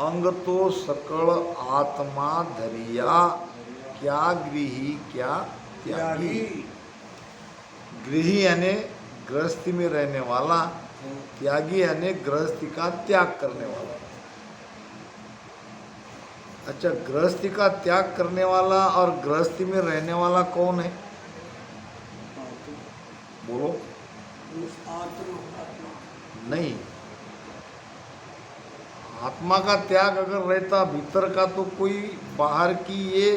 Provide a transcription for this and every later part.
अंग तो सकल आत्मा धरिया, क्या गृही क्या त्यागी। गृही यानी गृहस्थी में रहने वाला, त्यागी यानी गृहस्थी का त्याग करने वाला। अच्छा, गृहस्थी का त्याग करने वाला और गृहस्थी में रहने वाला कौन है? बोलो। नहीं, आत्मा का त्याग अगर रहता भीतर का तो कोई बाहर की ये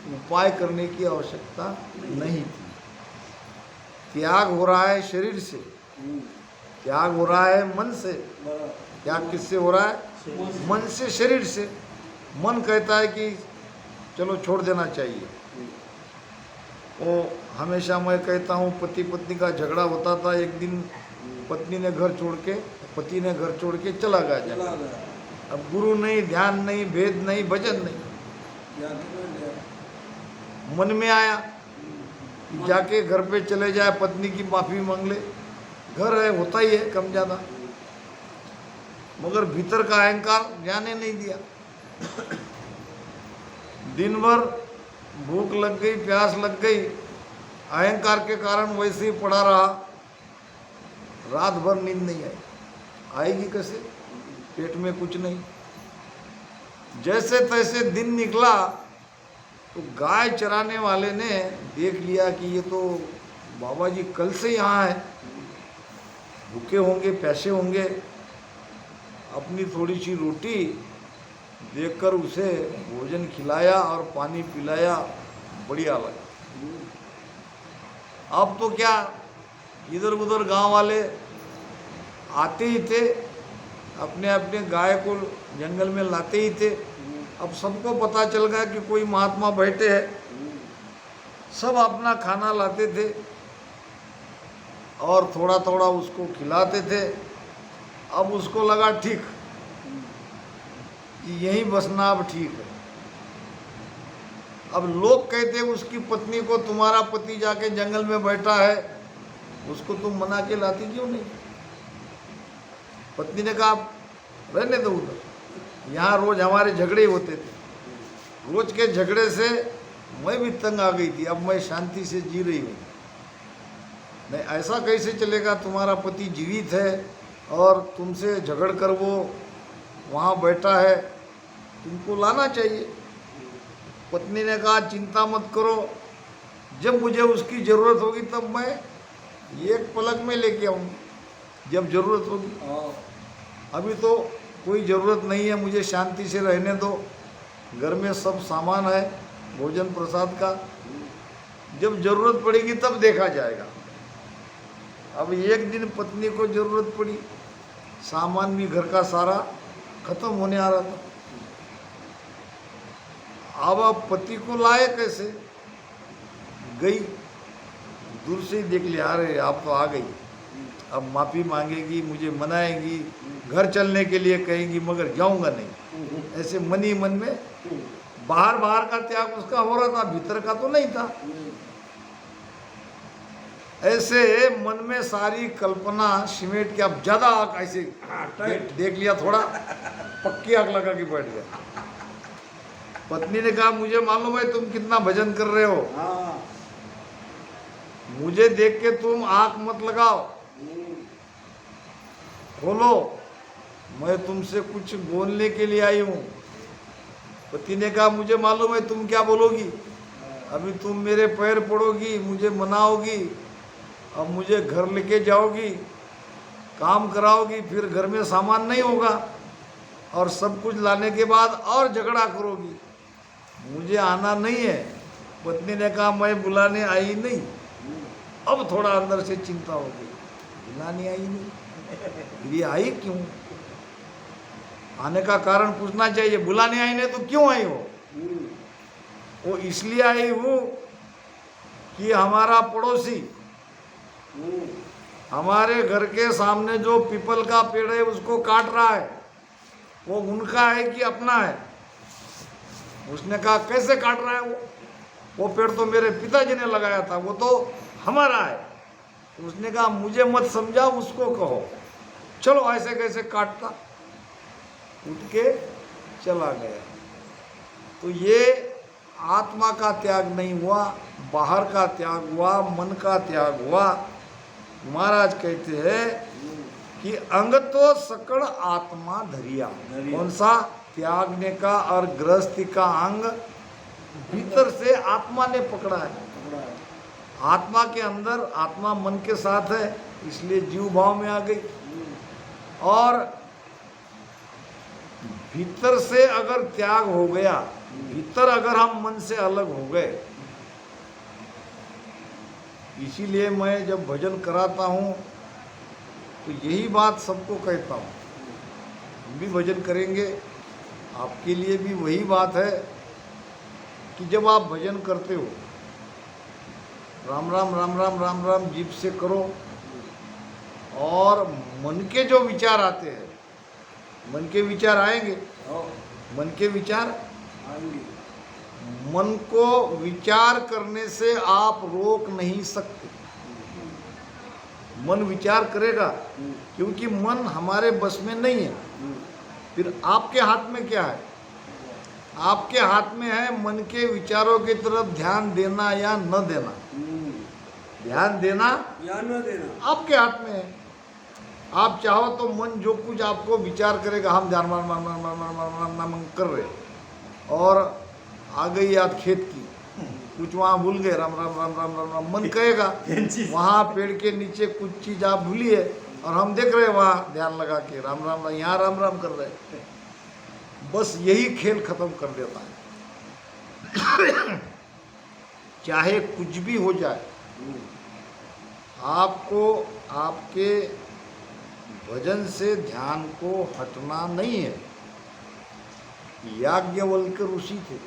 उपाय करने की आवश्यकता नहीं थी। त्याग हो रहा है शरीर से, त्याग हो रहा है मन से। त्याग किससे हो रहा है? मन से, शरीर से। मन कहता है कि चलो छोड़ देना चाहिए। वो हमेशा मैं कहता हूँ, पति पत्नी का झगड़ा होता था, एक दिन पत्नी ने घर छोड़ के, पति ने घर छोड़ के चला गया। अब गुरु नहीं, ध्यान नहीं, भेद नहीं, भजन नहीं। मन में आया कि जाके घर पे चले जाए, पत्नी की माफी मांग ले। घर है, होता ही है कम ज़्यादा, मगर भीतर का अहंकार जाने नहीं दिया। दिन भर भूख लग गई, प्यास लग गई, अहंकार के कारण वैसे ही पड़ा रहा। रात भर नींद नहीं आई। आएगी कैसे? पेट में कुछ नहीं। जैसे तैसे दिन निकला तो गाय चराने वाले ने देख लिया कि ये तो बाबा जी कल से यहाँ है, भूखे होंगे, प्यासे होंगे। अपनी थोड़ी सी रोटी देखकर उसे भोजन खिलाया और पानी पिलाया, बढ़िया लगा। अब तो क्या, इधर उधर गांव वाले आते ही थे, अपने अपने गाय को जंगल में लाते ही थे। अब सबको पता चल गया कि कोई महात्मा बैठे हैं, सब अपना खाना लाते थे और थोड़ा थोड़ा उसको खिलाते थे। अब उसको लगा ठीक कि यहीं बसना अब ठीक है। अब लोग कहते उसकी पत्नी को, तुम्हारा पति जाके जंगल में बैठा है, उसको तुम मना के लाती क्यों नहीं? पत्नी ने कहा रहने दो उधर, यहाँ रोज हमारे झगड़े होते थे। रोज के झगड़े से मैं भी तंग आ गई थी, अब मैं शांति से जी रही हूँ। नहीं, ऐसा कैसे चलेगा? तुम्हारा पति जीवित है और तुमसे झगड़ कर वो वहाँ बैठा है, तुमको लाना चाहिए। पत्नी ने कहा चिंता मत करो, जब मुझे उसकी ज़रूरत होगी तब मैं एक पलक में लेके आऊँगी, जब ज़रूरत होगी। अभी तो कोई ज़रूरत नहीं है, मुझे शांति से रहने दो। घर में सब सामान है भोजन प्रसाद का, जब ज़रूरत पड़ेगी तब देखा जाएगा। अब एक दिन पत्नी को ज़रूरत पड़ी, सामान भी घर का सारा खत्म होने आ रहा था। अब आप पति को लाए कैसे? गई, दूर से ही देख लिया, अरे आप तो आ गई। अब माफ़ी मांगेगी, मुझे मनाएगी, घर चलने के लिए कहेगी, मगर जाऊंगा नहीं। ऐसे मन ही मन में बाहर बाहर का त्याग उसका हो रहा था, भीतर का तो नहीं था। ऐसे मन में सारी कल्पना सिमेट के, अब ज़्यादा आग ऐसे देख लिया, थोड़ा पक्की आग लगा के बैठ गया। पत्नी ने कहा मुझे मालूम है तुम कितना भजन कर रहे हो, मुझे देख के तुम आंख मत लगाओ, खोलो, मैं तुमसे कुछ बोलने के लिए आई हूँ। पति ने कहा मुझे मालूम है तुम क्या बोलोगी, अभी तुम मेरे पैर पड़ोगी, मुझे मनाओगी, अब मुझे घर लेके जाओगी, काम कराओगी, फिर घर में सामान नहीं होगा और सब कुछ लाने के बाद और झगड़ा करोगी, मुझे आना नहीं है। पत्नी ने कहा मैं बुलाने आई नहीं। अब थोड़ा अंदर से चिंता हो गई, बुलाने आई नहीं, ये आई क्यों? आने का कारण पूछना चाहिए, बुलाने आई नहीं तो क्यों आई हो? वो इसलिए आई हूँ कि हमारा पड़ोसी हमारे घर के सामने जो पीपल का पेड़ है उसको काट रहा है, वो उनका है कि अपना है? उसने कहा कैसे काट रहा है वो पेड़ तो मेरे पिताजी ने लगाया था, वो तो हमारा है। उसने कहा मुझे मत समझा, उसको कहो, चलो ऐसे कैसे काटता। उठ के चला गया। तो ये आत्मा का त्याग नहीं हुआ, बाहर का त्याग हुआ, मन का त्याग हुआ। महाराज कहते हैं कि अंग तो सकड़ आत्मा धरिया। कौन सा? त्यागने का और गृहस्थी का अंग भीतर से आत्मा ने पकड़ा है। आत्मा के अंदर, आत्मा मन के साथ है, इसलिए जीव भाव में आ गई। और भीतर से अगर त्याग हो गया, भीतर अगर हम मन से अलग हो गए, इसीलिए मैं जब भजन कराता हूँ तो यही बात सबको कहता हूँ। हम भी भजन करेंगे, आपके लिए भी वही बात है कि जब आप भजन करते हो, राम राम राम राम राम राम जीभ से करो, और मन के जो विचार आते हैं, मन के विचार आएंगे, मन के विचार आएंगे, मन को विचार करने से आप रोक नहीं सकते। मन विचार करेगा, क्योंकि मन हमारे बस में नहीं है। फिर आपके हाथ में क्या है? आपके हाथ में है मन के विचारों की तरफ ध्यान देना या न देना। ध्यान देना या न देना आपके हाथ में है। आप चाहो तो मन जो कुछ आपको विचार करेगा, हम ध्यान मान कर रहे, और आ गई याद खेत की, कुछ वहाँ भूल गए, राम राम राम राम राम राम मन कहेगा। वहाँ पेड़ के नीचे कुछ चीज़ आप भूलिए और हम देख रहे हैं वहाँ ध्यान लगा के राम राम, यहाँ राम राम कर रहे। बस यही खेल खत्म कर देता है। चाहे कुछ भी हो जाए, आपको आपके भजन से ध्यान को हटना नहीं है। याज्ञवल्क्य ऋषि थे,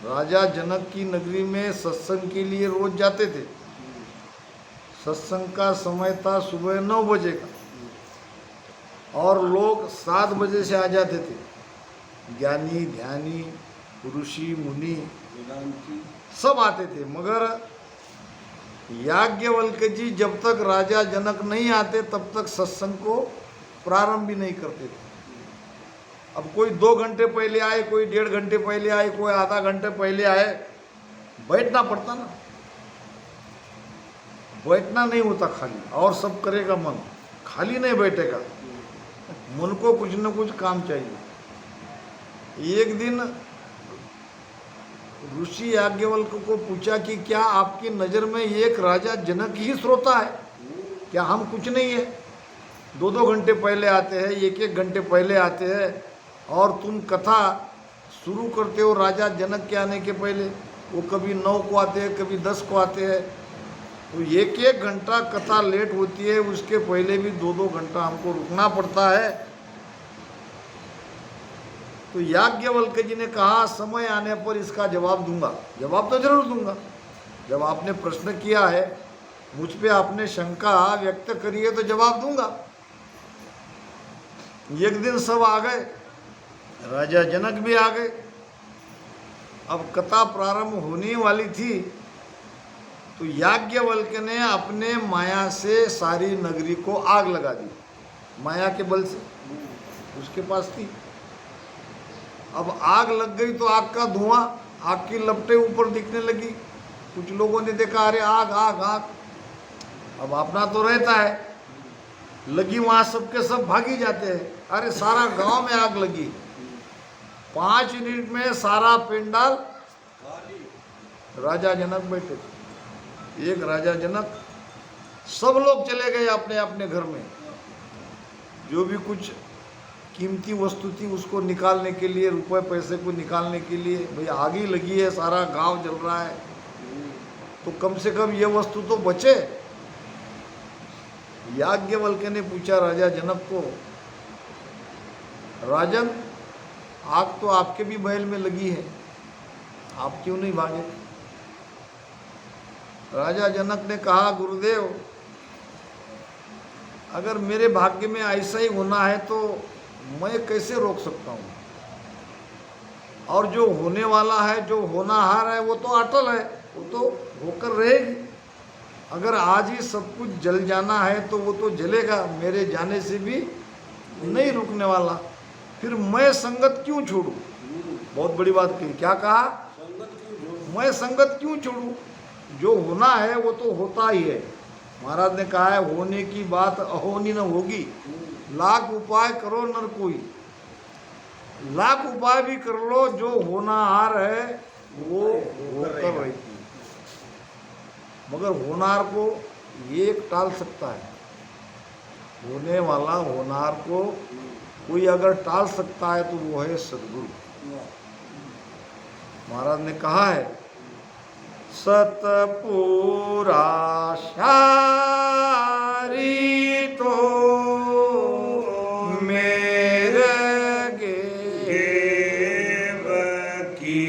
राजा जनक की नगरी में सत्संग के लिए रोज जाते थे। सत्संग का समय था सुबह 9 बजे का, और लोग 7 बजे से आ जाते थे। ज्ञानी ध्यानी ऋषि मुनि सब आते थे, मगर याज्ञवल्क्य जी जब तक राजा जनक नहीं आते तब तक सत्संग को प्रारंभ भी नहीं करते थे। अब कोई 2 घंटे पहले आए, कोई 1.5 घंटे पहले आए, कोई आधा घंटे पहले आए, बैठना पड़ता ना। बैठना नहीं होता खाली, और सब करेगा मन, खाली नहीं बैठेगा। मन को कुछ न कुछ काम चाहिए। एक दिन ऋषि याज्ञवल्क्य को पूछा कि क्या आपकी नज़र में एक राजा जनक ही श्रोता है? क्या हम कुछ नहीं है? 2-2 घंटे पहले आते हैं, 1-1 घंटे पहले आते हैं, और तुम कथा शुरू करते हो राजा जनक के आने के पहले। वो कभी 9 को आते हैं, कभी 10 को आते हैं, तो 1-1 घंटा कथा लेट होती है, उसके पहले भी 2-2 घंटा हमको रुकना पड़ता है। तो याज्ञवल्क्य जी ने कहा, समय आने पर इसका जवाब दूंगा। जवाब तो जरूर दूंगा। जब आपने प्रश्न किया है, मुझ पे आपने शंका व्यक्त करी है, तो जवाब दूंगा। एक दिन सब आ गए, राजा जनक भी आ गए। अब कथा प्रारंभ होने वाली थी, तो याज्ञवल्क्य ने अपने माया से सारी नगरी को आग लगा दी। माया के बल से उसके पास थी। अब आग लग गई तो आग का धुआं, आग की लपटें ऊपर दिखने लगी। कुछ लोगों ने देखा, अरे आग आग आग। अब अपना तो रहता है, लगी वहाँ सबके सब भागी जाते हैं। अरे सारा गांव में आग लगी। 5 मिनट में सारा पेंडाल, राजा जनक बैठे थे। एक राजा जनक, सब लोग चले गए अपने अपने घर में। जो भी कुछ कीमती वस्तु थी उसको निकालने के लिए, रुपए पैसे को निकालने के लिए। भाई आग ही लगी है, सारा गांव जल रहा है, तो कम से कम ये वस्तु तो बचे। याज्ञवल्क्य ने पूछा राजा जनक को, राजन, आग तो आपके भी महल में लगी है, आप क्यों नहीं भागे? राजा जनक ने कहा, गुरुदेव, अगर मेरे भाग्य में ऐसा ही होना है तो मैं कैसे रोक सकता हूँ? और जो होने वाला है, जो होनाहार है, वो तो अटल है, वो तो होकर रहेगी। अगर आज ही सब कुछ जल जाना है तो वो तो जलेगा, मेरे जाने से भी नहीं रुकने वाला। फिर मैं संगत क्यों छोड़ूं? बहुत बड़ी बात कही। क्या कहा? मैं संगत क्यों छोड़ूं? जो होना है वो तो होता ही है। महाराज ने कहा है होने की बात अहोनी न होगी, लाख उपाय करो नर कोई। लाख उपाय भी कर लो, जो होना हार है वो होकर रहती है। मगर होनार को एक टाल सकता है। होने वाला होनार को कोई अगर टाल सकता है तो वो है सदगुरु। महाराज ने कहा है सतपुरा शारी तो मेरे गेव की।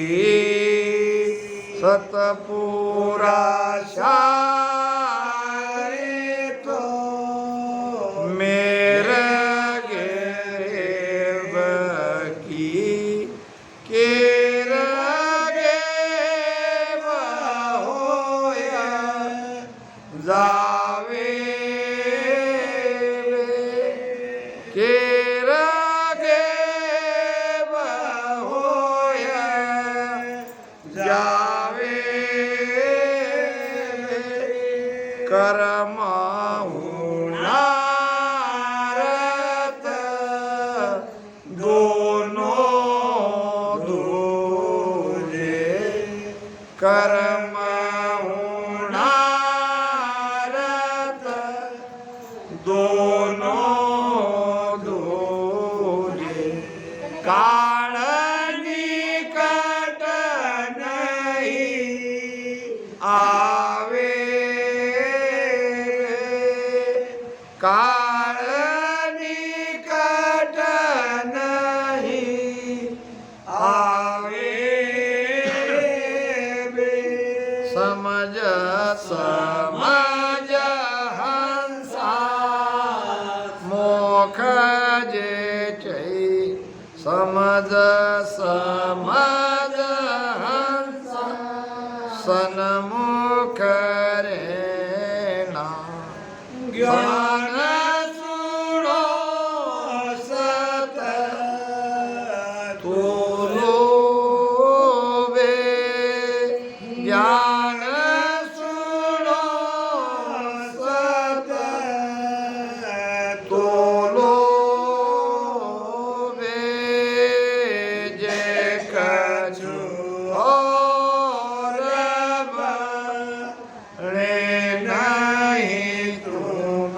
सतपुरा शारी तो मेरे गेव की। जावे केर गेव होया जावे कर्म हुनारत दोनों दूजे। कर्म दोनों दूजे। काल निकट नहीं आवे। काल निकट नहीं आवे। समझ समझ हंसा मोख जे चै। समझ समझ हंसा सन्मुख रेणा। ज्ञान सुनो सत तोलो वे। ज्ञान सुनो सत तोलो वे। जे कछु और बने नहीं तुम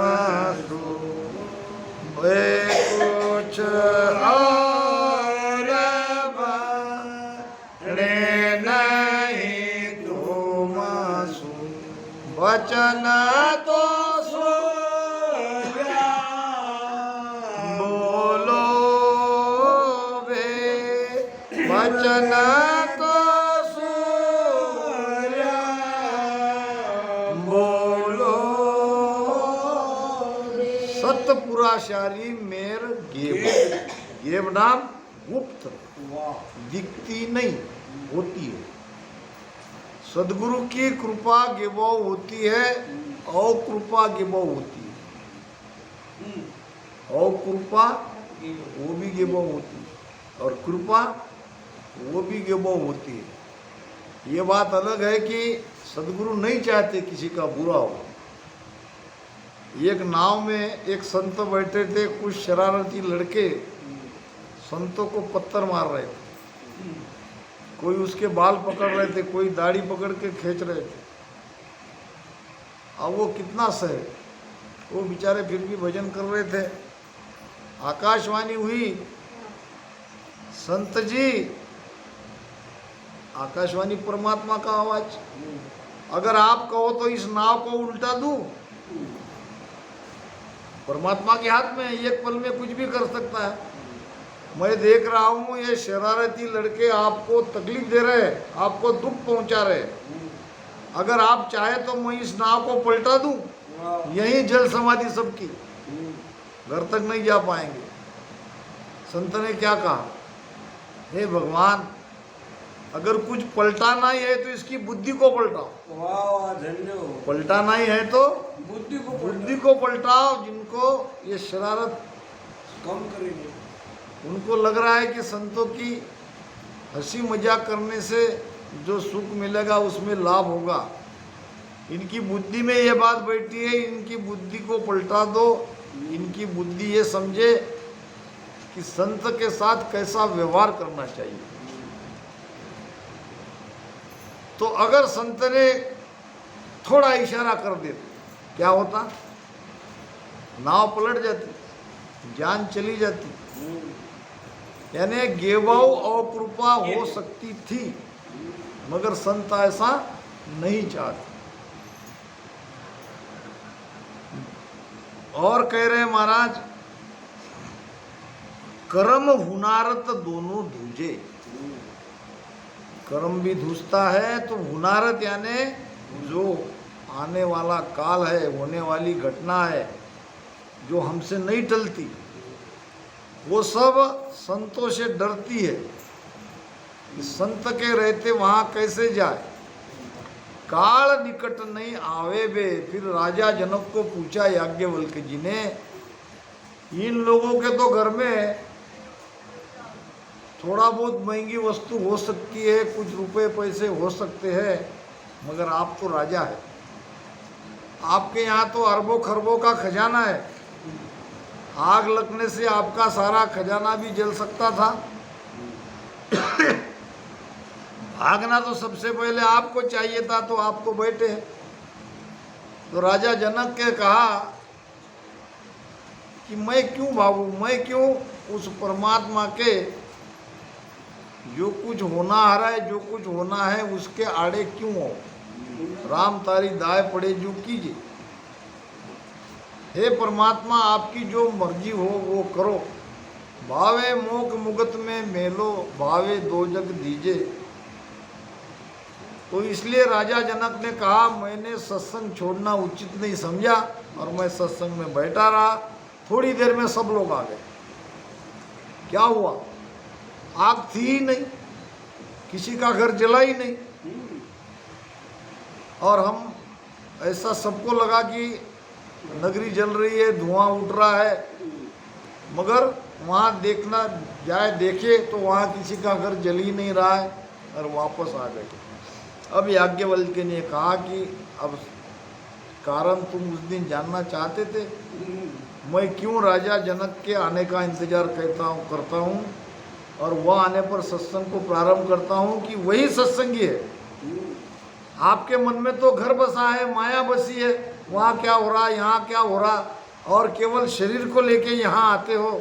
सो। वे कुछ और बने नहीं तुम सो। वचन तो सुन बोलो वे। वचन तो सुन बोलो। सतपुराशारी मेर गेव। गेव नाम गुप्त, दिखती नहीं, होती है। सदगुरु की कृपा गेवो होती है, अकृपा गेवो होती है। अकृपा वो भी गेवो होती है और कृपा वो भी गेवो होती है। ये बात अलग है कि सदगुरु नहीं चाहते किसी का बुरा हो। एक नाव में एक संत बैठे थे, कुछ शरारती लड़के संतों को पत्थर मार रहे थे। कोई उसके बाल पकड़ रहे थे, कोई दाढ़ी पकड़ के खींच रहे थे। अब वो कितना सहे, वो बेचारे फिर भी भजन कर रहे थे। आकाशवाणी हुई, संत जी, आकाशवाणी परमात्मा का आवाज, अगर आप कहो तो इस नाव को उल्टा दूं। परमात्मा के हाथ में एक पल में कुछ भी कर सकता है। मैं देख रहा हूँ ये शरारती लड़के आपको तकलीफ दे रहे हैं, आपको दुख पहुंचा रहे हैं। अगर आप चाहे तो मैं इस नाव को पलटा दूं, यही जल समाधि सबकी, घर तक नहीं जा पाएंगे। संत ने क्या कहा, हे भगवान, अगर कुछ पलटाना ही है तो इसकी बुद्धि को पलटाओ। पलटाना ही है तो बुद्धि को पलटाओ। जिनको ये शरारत कम करेंगे। उनको लग रहा है कि संतों की हंसी मजाक करने से जो सुख मिलेगा उसमें लाभ होगा। इनकी बुद्धि में ये बात बैठी है, इनकी बुद्धि को पलटा दो। इनकी बुद्धि ये समझे कि संत के साथ कैसा व्यवहार करना चाहिए। तो अगर संत ने थोड़ा इशारा कर देते क्या होता? नाव पलट जाती, जान चली जाती। यानी गेवाऊ और कृपा हो सकती थी, मगर संत ऐसा नहीं चाहते। और कह रहे हैं महाराज, कर्म हुनारत दोनों धूजे। कर्म भी धूसता है तो हुनारत यानी जो आने वाला काल है, होने वाली घटना है जो हमसे नहीं टलती, वो सब संतों से डरती है कि संत के रहते वहाँ कैसे जाए। काल निकट नहीं आवे बे। फिर राजा जनक को पूछा याज्ञवल्क्य जी ने, इन लोगों के तो घर में थोड़ा बहुत महंगी वस्तु हो सकती है, कुछ रुपए पैसे हो सकते हैं, मगर आप तो राजा है, आपके यहाँ तो अरबों खरबों का खजाना है। आग लगने से आपका सारा खजाना भी जल सकता था। भागना तो सबसे पहले आपको चाहिए था, तो आप तो बैठे हैं। तो राजा जनक के कहा कि मैं क्यों भागूं, मैं क्यों उस परमात्मा के जो कुछ होना आ रहा है, जो कुछ होना है उसके आड़े क्यों हो। राम तारी दाय पड़े जो कीजिए। हे परमात्मा, आपकी जो मर्जी हो वो करो। भावे मोक मुगत में मेलो, भावे दो जग दीजे। तो इसलिए राजा जनक ने कहा, मैंने सत्संग छोड़ना उचित नहीं समझा और मैं सत्संग में बैठा रहा। थोड़ी देर में सब लोग आ गए। क्या हुआ? आग थी ही नहीं, किसी का घर जला ही नहीं, और हम ऐसा सबको लगा कि नगरी जल रही है, धुआं उठ रहा है, मगर वहाँ देखना जाए देखे तो वहाँ किसी का घर जल ही नहीं रहा है और वापस आ गए। अब याज्ञवल्क्य ने कहा कि अब कारण तुम उस दिन जानना चाहते थे, मैं क्यों राजा जनक के आने का इंतजार करता हूँ और वह आने पर सत्संग को प्रारंभ करता हूँ कि वही सत्संगी है। आपके मन में तो घर बसा है, माया बसी है, वहाँ क्या हो रहा, यहाँ क्या हो रहा, और केवल शरीर को लेके यहाँ आते हो।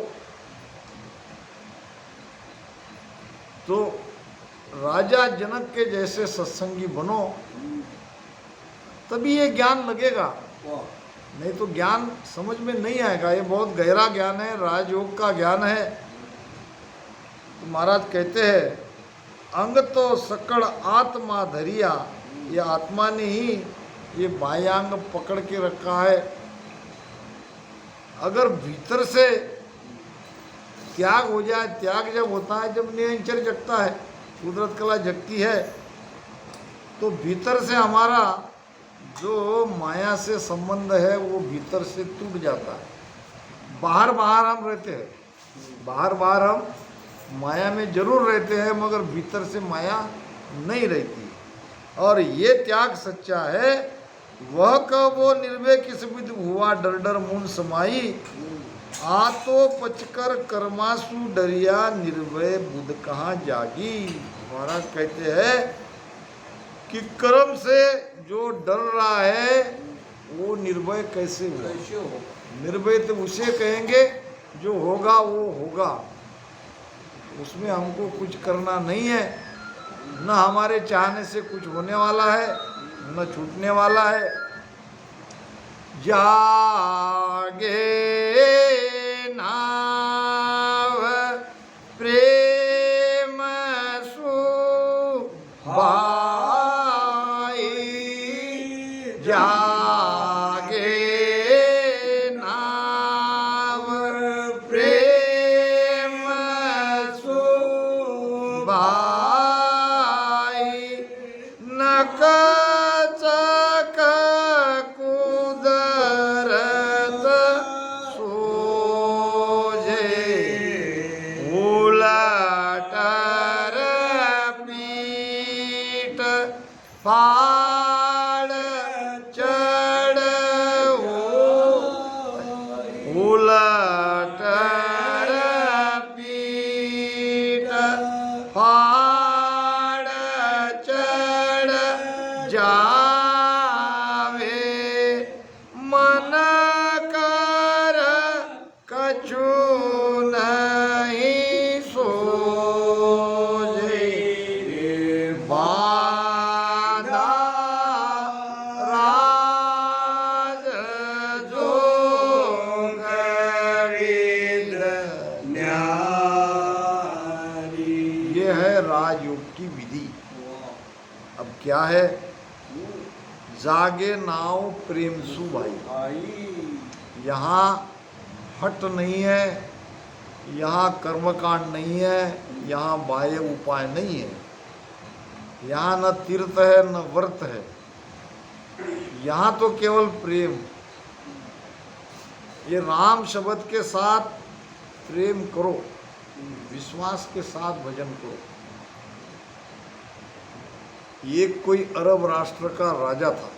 तो राजा जनक के जैसे सत्संगी बनो, तभी ये ज्ञान लगेगा, नहीं तो ज्ञान समझ में नहीं आएगा। ये बहुत गहरा ज्ञान है, राजयोग का ज्ञान है। तो महाराज कहते हैं, अंग तो सकड़ आत्मा धरिया। ये आत्मा ने ही ये बाह्यांग पकड़ के रखा है। अगर भीतर से त्याग हो जाए, त्याग जब होता है, जब निरंतर जगता है, कुदरत कला जगती है, तो भीतर से हमारा जो माया से संबंध है वो भीतर से टूट जाता है। बाहर बाहर हम रहते हैं, बाहर बाहर हम माया में जरूर रहते हैं, मगर भीतर से माया नहीं रहती। और ये त्याग सच्चा है। वह कब वो निर्भय किस विध हुआ, डर डर मुन समाई। आ तो पचकर कर्मासु डरिया, निर्भय बुध कहाँ जागी। महाराज कहते हैं कि कर्म से जो डर रहा है वो निर्भय कैसे हो। निर्भय तो उसे कहेंगे जो होगा वो होगा, उसमें हमको कुछ करना नहीं है। न हमारे चाहने से कुछ होने वाला है, न छूटने वाला है। जागे नाव प्रेम सुभाई, जागे नाव प्रेम सुभाई। नकचक कुदरत सो उलट पीठ फाड़ चढ़ जावे मन कर कछु नहीं सोजे बाधा राज जो ये है राजयोग की विधि। अब क्या है? जागे नाव प्रेम सु भाई। यहाँ हट नहीं है, यहाँ कर्मकांड नहीं है, यहाँ बाह्य उपाय नहीं है, यहाँ न तीर्थ है न व्रत है, यहाँ तो केवल प्रेम। ये राम शब्द के साथ प्रेम करो, विश्वास के साथ भजन करो। एक कोई अरब राष्ट्र का राजा था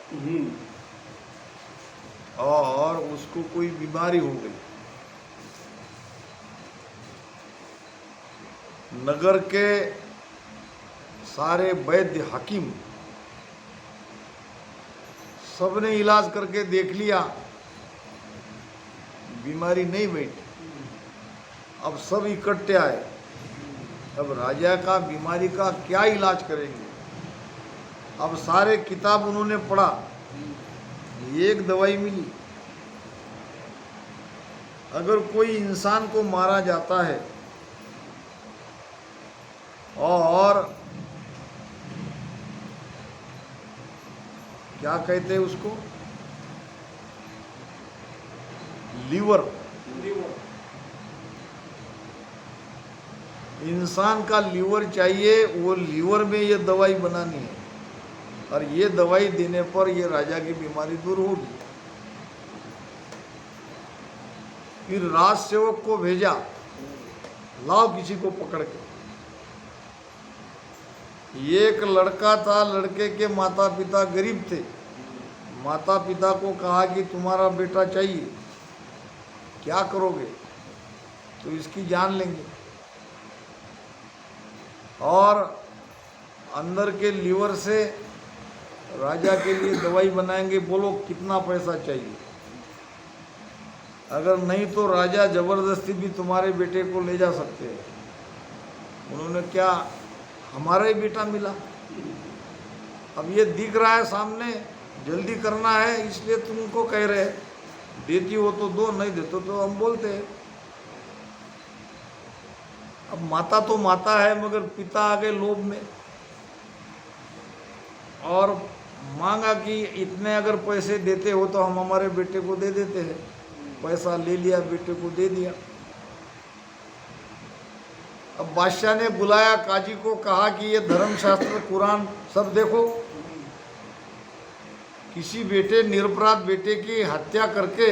और उसको कोई बीमारी हो गई। नगर के सारे वैद्य हकीम सबने इलाज करके देख लिया, बीमारी नहीं बैठी। अब सब इकट्ठे आए, अब राजा का बीमारी का क्या इलाज करेंगे। अब सारे किताब उन्होंने पढ़ा, एक दवाई मिली। अगर कोई इंसान को मारा जाता है और क्या कहते हैं उसको, लीवर, इंसान का लीवर चाहिए, वो लीवर में ये दवाई बनानी है और ये दवाई देने पर ये राजा की बीमारी दूर होगी। फिर राज सेवक को भेजा, लाओ किसी को पकड़ के। एक लड़का था, लड़के के माता पिता गरीब थे। माता पिता को कहा कि तुम्हारा बेटा चाहिए, क्या करोगे? तो इसकी जान लेंगे और अंदर के लीवर से राजा के लिए दवाई बनाएंगे, बोलो कितना पैसा चाहिए। अगर नहीं तो राजा जबरदस्ती भी तुम्हारे बेटे को ले जा सकते हैं। उन्होंने क्या, हमारा ही बेटा मिला, अब ये दिख रहा है सामने, जल्दी करना है इसलिए तुमको कह रहे हैं। देती हो तो दो, नहीं देते तो हम बोलते हैं। अब माता तो माता है, मगर पिता आ गए लोभ में और मांगा कि इतने अगर पैसे देते हो तो हम हमारे बेटे को दे देते हैं। पैसा ले लिया, बेटे को दे दिया। अब बादशाह ने बुलाया काजी को, कहा कि ये धर्मशास्त्र कुरान सब देखो, किसी बेटे निरपराध बेटे की हत्या करके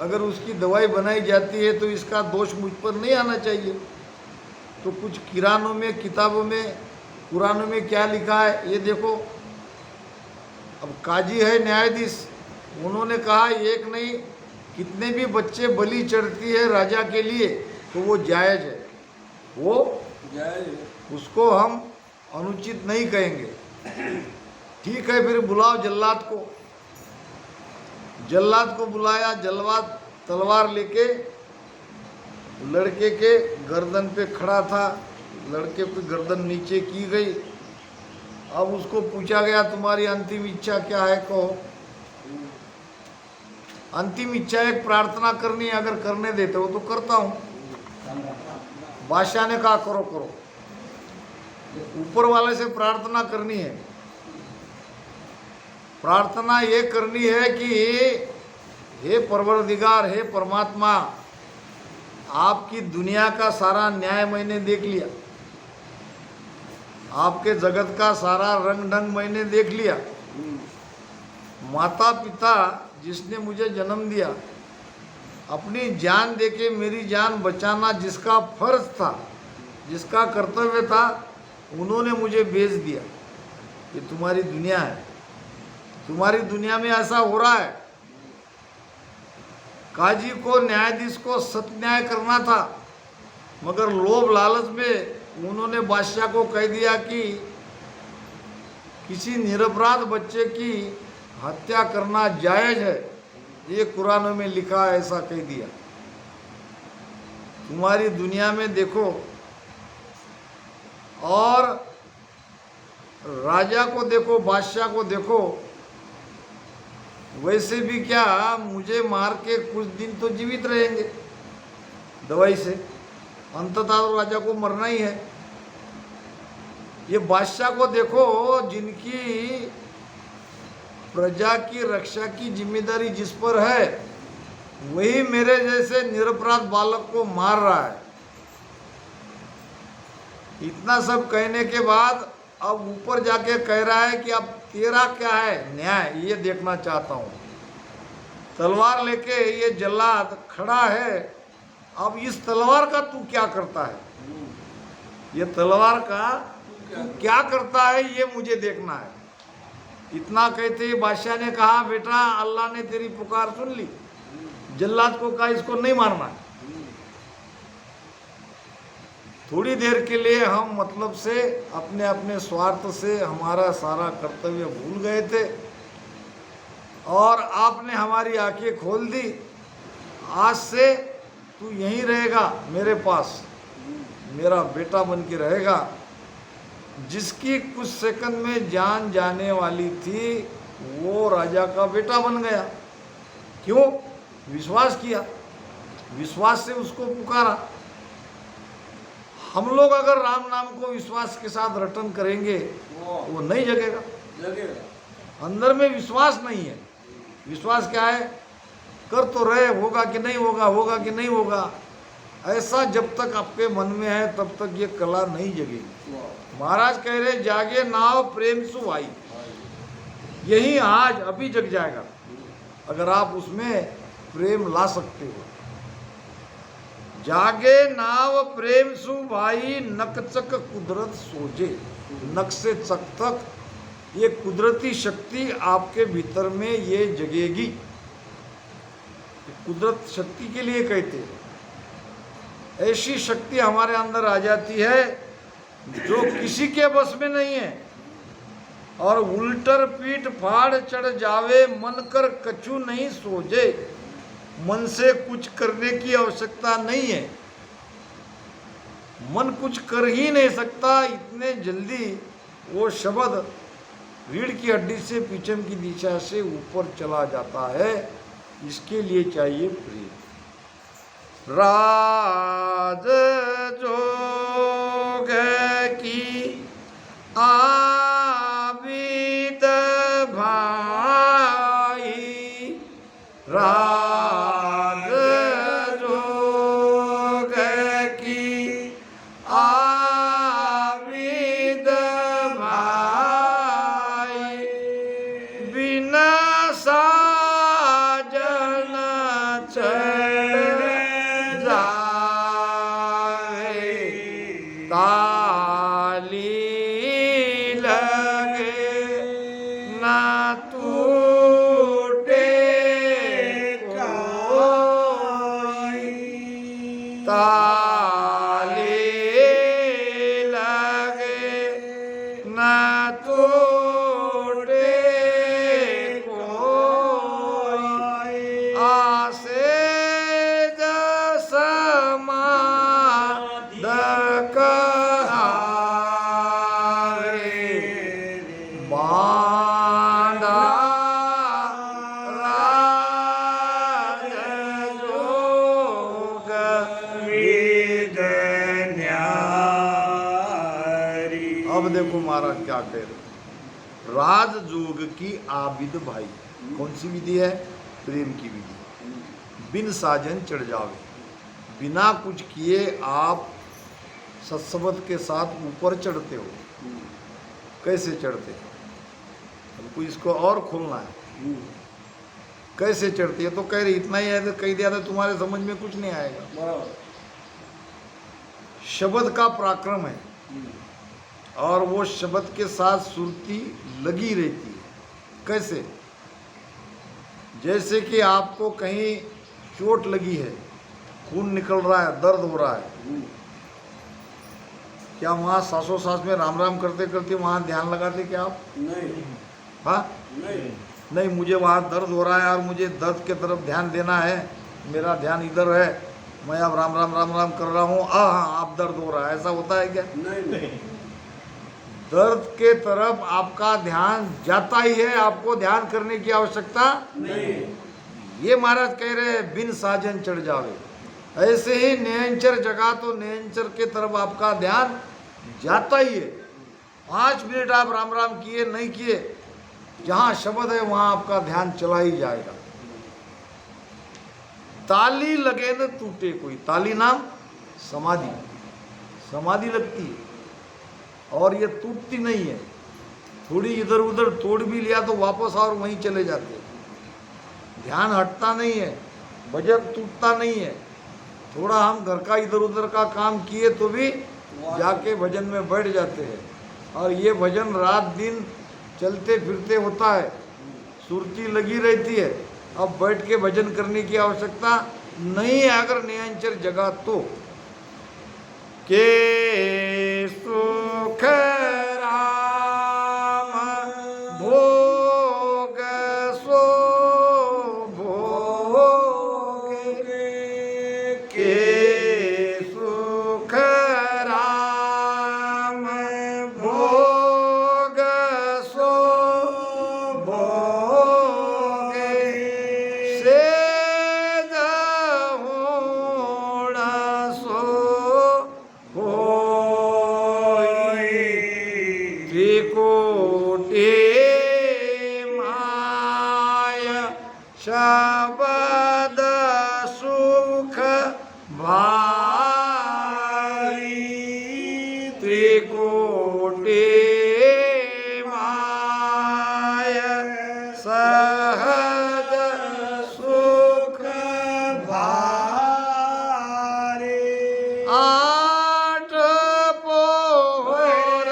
अगर उसकी दवाई बनाई जाती है तो इसका दोष मुझ पर नहीं आना चाहिए। तो कुछ किरानों में, किताबों में, कुरानों में क्या लिखा है ये देखो। अब काजी है न्यायाधीश, उन्होंने कहा एक नहीं कितने भी बच्चे बलि चढ़ती है राजा के लिए तो वो जायज़ है, वो जायज़, उसको हम अनुचित नहीं कहेंगे। ठीक है, फिर बुलाओ जल्लाद को। जल्लाद को बुलाया, जल्लाद तलवार लेके लड़के के गर्दन पे खड़ा था, लड़के की गर्दन नीचे की गई। अब उसको पूछा गया तुम्हारी अंतिम इच्छा क्या है, कहो। अंतिम इच्छा एक प्रार्थना करनी है, अगर करने देते हो तो करता हूँ। बादशाह ने कहा करो करो, ऊपर वाले से प्रार्थना करनी है। प्रार्थना ये करनी है कि हे परवरदिगार, हे परमात्मा, आपकी दुनिया का सारा न्याय मैंने देख लिया, आपके जगत का सारा रंग ढंग मैंने देख लिया। माता पिता जिसने मुझे जन्म दिया, अपनी जान देके मेरी जान बचाना जिसका फर्ज था, जिसका कर्तव्य था, उन्होंने मुझे भेज दिया। ये तुम्हारी दुनिया है, तुम्हारी दुनिया में ऐसा हो रहा है। काजी को, न्यायाधीश को सत्य न्याय करना था, मगर लोभ लालच में उन्होंने बादशाह को कह दिया कि किसी निरपराध बच्चे की हत्या करना जायज है, ये कुरान में लिखा है, ऐसा कह दिया। तुम्हारी दुनिया में देखो, और राजा को देखो, बादशाह को देखो, वैसे भी क्या मुझे मार के कुछ दिन तो जीवित रहेंगे दवाई से, अंततः तो राजा को मरना ही है। ये बादशाह को देखो, जिनकी प्रजा की रक्षा की जिम्मेदारी जिस पर है, वही मेरे जैसे निरपराध बालक को मार रहा है। इतना सब कहने के बाद अब ऊपर जाके कह रहा है कि अब तेरा क्या है न्याय, ये देखना चाहता हूँ। तलवार लेके ये जल्लाद खड़ा है, अब इस तलवार का तू क्या करता है, ये तलवार का तू क्या करता है, ये मुझे देखना है। इतना कहते ही बादशाह ने कहा, बेटा अल्लाह ने तेरी पुकार सुन ली। जल्लाद को कहा, इसको नहीं मारना। थोड़ी देर के लिए हम मतलब से, अपने अपने स्वार्थ से हमारा सारा कर्तव्य भूल गए थे, और आपने हमारी आंखें खोल दी। आज से तू यहीं रहेगा मेरे पास, मेरा बेटा बन के रहेगा। जिसकी कुछ सेकंड में जान जाने वाली थी, वो राजा का बेटा बन गया। क्यों? विश्वास किया, विश्वास से उसको पुकारा। हम लोग अगर राम नाम को विश्वास के साथ रटन करेंगे, वो नहीं जगेगा। अंदर में विश्वास नहीं है। विश्वास क्या है? कर तो रहे, होगा कि नहीं होगा, होगा कि नहीं होगा, ऐसा जब तक आपके मन में है तब तक ये कला नहीं जगेगी। महाराज कह रहे, जागे नाव प्रेम सु आई, यही आज अभी जग जाएगा अगर आप उसमें प्रेम ला सकते हो। जागे नाव प्रेम सु भाई, नक चक कुदरत सोजे। नक से चक तक ये कुदरती शक्ति आपके भीतर में ये जगेगी। कुदरत शक्ति के लिए कहते हैं, ऐसी शक्ति हमारे अंदर आ जाती है जो किसी के बस में नहीं है। और उल्टर पीठ फाड़ चढ़ जावे, मन कर कछु नहीं सोजे। मन से कुछ करने की आवश्यकता नहीं है, मन कुछ कर ही नहीं सकता। इतने जल्दी वो शब्द रीढ़ की हड्डी से पीछम की दिशा से ऊपर चला जाता है। इसके लिए चाहिए प्रेम। राज जोग की आबिद भाई, राज जोग की आबिद भाई, बिना साजन चढ़ जाए, ताली लगे ना टूटे कोई, ताली लगे ना टूटे कोई, आसे समाद कहारे, बांधा राज जोग विद न्यारी। अब देखो महाराज क्या कह रहे, राजजोग की आबिद भाई। कौन सी विधि है? प्रेम की विधि। बिन साजन चढ़ जावे, बिना कुछ किए आप सत्सबद के साथ ऊपर चढ़ते हो। कैसे चढ़ते? हमको इसको और खोलना है। कैसे चढ़ती है? तो कह रही इतना ही है, तो कह दिया था तुम्हारे समझ में कुछ नहीं आएगा। शब्द का पराक्रम है, और वो शब्द के साथ सुरती लगी रहती है। कैसे? जैसे कि आपको कहीं चोट लगी है, खून निकल रहा है, दर्द हो रहा है, क्या वहाँ सांसों-सांस में राम राम करते करते वहाँ ध्यान लगाते क्या आप? नहीं। हाँ नहीं। नहीं, मुझे वहाँ दर्द हो रहा है और मुझे दर्द के तरफ ध्यान देना है, मेरा ध्यान इधर है, मैं अब राम राम राम राम कर रहा हूँ, हाँ आप दर्द हो रहा है, ऐसा होता है क्या? नहीं। दर्द के तरफ आपका ध्यान जाता ही है, आपको ध्यान करने की आवश्यकता नहीं। ये महाराज कह रहे हैं बिन साजन चढ़ जावे। ऐसे ही नयनचर जगह तो नयनचर के तरफ आपका ध्यान जाता ही है। 5 मिनट आप राम राम किए नहीं किए, जहाँ शब्द है वहाँ आपका ध्यान चला ही जाएगा। ताली लगे न टूटे कोई, ताली नाम समाधि, समाधि लगती है और ये टूटती नहीं है। थोड़ी इधर उधर तोड़ भी लिया तो वापस और वहीं चले जाते हैं, ध्यान हटता नहीं है, भजन टूटता नहीं है। थोड़ा हम घर का इधर उधर का काम किए तो भी जाके भजन में बैठ जाते हैं, और ये भजन रात दिन चलते फिरते होता है, सुरती लगी रहती है। अब बैठ के भजन करने की आवश्यकता नहीं है अगर नयनचर जगह तो। के सुख राम भोग सो भोग, के सुख राम भोग सो भोग, सेज होण सो होई, त्रिकोटि माय शब्द सुख भाई, त्रिकोटि माय सहज सुख भारी, आठ पोहर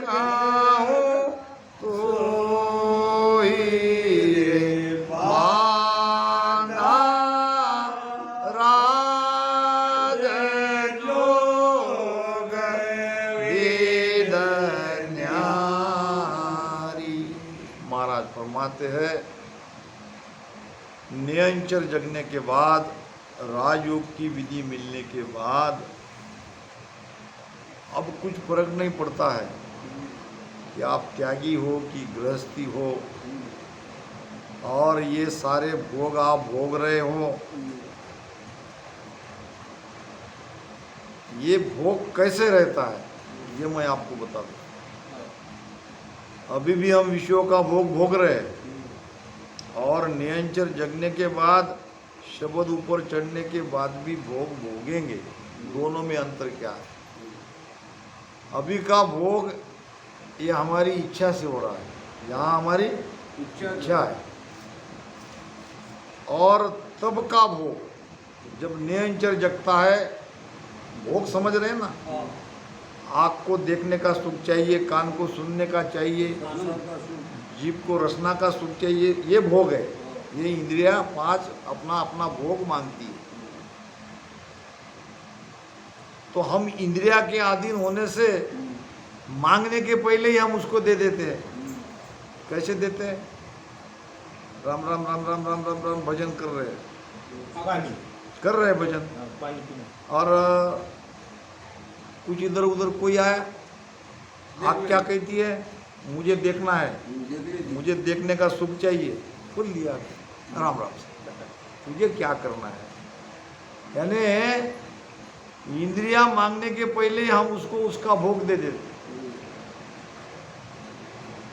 काहूँ तोहि बांधा, राज जोग वेद न्यारी। महाराज फरमाते हैं नयनचर जगने के बाद, राजयोग की विधि मिलने के बाद अब कुछ फर्क नहीं पड़ता है कि आप त्यागी हो कि गृहस्थी हो, और ये सारे भोग आप भोग रहे हो। ये भोग कैसे रहता है ये मैं आपको बता दूं। अभी भी हम विषयों का भोग भोग रहे हैं, और नयनचर जगने के बाद, शब्द ऊपर चढ़ने के बाद भी भोग भोगेंगे। दोनों में अंतर क्या है? अभी का भोग ये हमारी इच्छा से हो रहा है, यहाँ हमारी इच्छा है, और तब का भोग जब नयनचर जगता है, भोग समझ रहे हैं ना, आँख को देखने का सुख चाहिए, कान को सुनने का चाहिए, जीभ को रसना का सुख चाहिए, ये भोग है। ये इंद्रियां 5 अपना अपना भोग मांगती है। तो हम इंद्रिया के अधीन होने से मांगने के पहले ही हम उसको दे देते हैं। कैसे देते हैं? राम राम राम राम राम राम राम भजन कर रहे हैं, कर रहे हैं भजन, और कुछ इधर उधर कोई आया, आँख क्या कहती है? मुझे देखना है, मुझे देखने का सुख चाहिए, खुल लिया राम राम से, तुझे क्या करना है? यानी इंद्रियां मांगने के पहले हम उसको उसका भोग दे देते।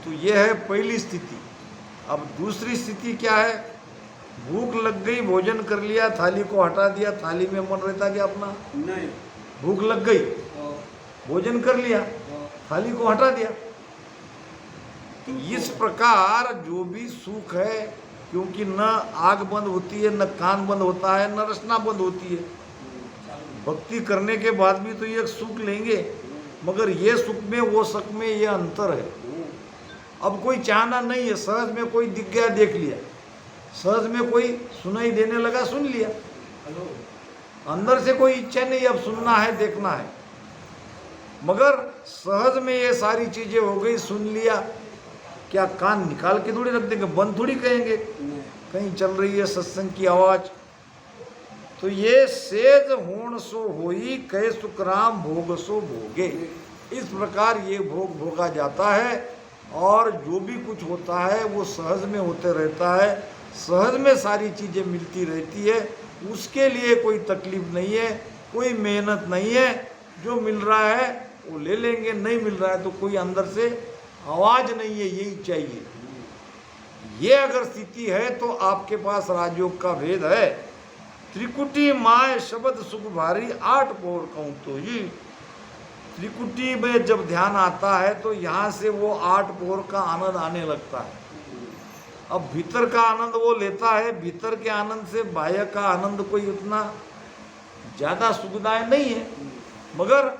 तो ये है पहली स्थिति। अब दूसरी स्थिति क्या है? भूख लग गई, भोजन कर लिया, थाली को हटा दिया, थाली में मन रहता क्या अपना? नहीं। भूख लग गई, भोजन कर लिया, थाली को हटा दिया। इस प्रकार जो भी सुख है, क्योंकि न आग बंद होती है, न कान बंद होता है, न रसना बंद होती है, भक्ति करने के बाद भी तो ये सुख लेंगे, मगर ये सुख में वो सुख में ये अंतर है। अब कोई चाहना नहीं है, सहज में कोई दिख गया देख लिया, सहज में कोई सुनाई देने लगा, सुन लिया, अंदर से कोई इच्छा नहीं अब सुनना है देखना है, मगर सहज में ये सारी चीजें हो गई, सुन लिया। क्या कान निकाल के थोड़ी रख देंगे, बंद थोड़ी कहेंगे, कहीं चल रही है सत्संग की आवाज। तो ये सेज होण सो होई, कहे सुखराम भोग सो भोगे, इस प्रकार ये भोग भोगा जाता है। और जो भी कुछ होता है वो सहज में होते रहता है, सहज में सारी चीजें मिलती रहती है, उसके लिए कोई तकलीफ नहीं है, कोई मेहनत नहीं है। जो मिल रहा है वो ले लेंगे, नहीं मिल रहा है तो कोई अंदर से आवाज नहीं है, यही चाहिए। ये अगर स्थिति है तो आपके पास राजयोग का भेद है। त्रिकुटी माय शब्द सुख भारी, 8 पौर कहूं तो ही। त्रिकुटी में जब ध्यान आता है तो यहाँ से वो 8 पौर का आनंद आने लगता है। अब भीतर का आनंद वो लेता है, भीतर के आनंद से बाह्य का आनंद कोई उतना ज्यादा सुखदायक नहीं है, मगर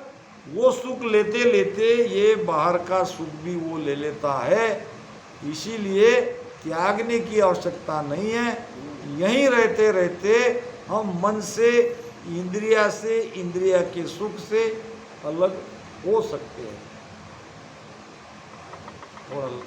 वो सुख लेते लेते ये बाहर का सुख भी वो ले लेता है। इसीलिए त्यागने की आवश्यकता नहीं है, यहीं रहते रहते हम मन से, इंद्रिया के सुख से अलग हो सकते हैं। और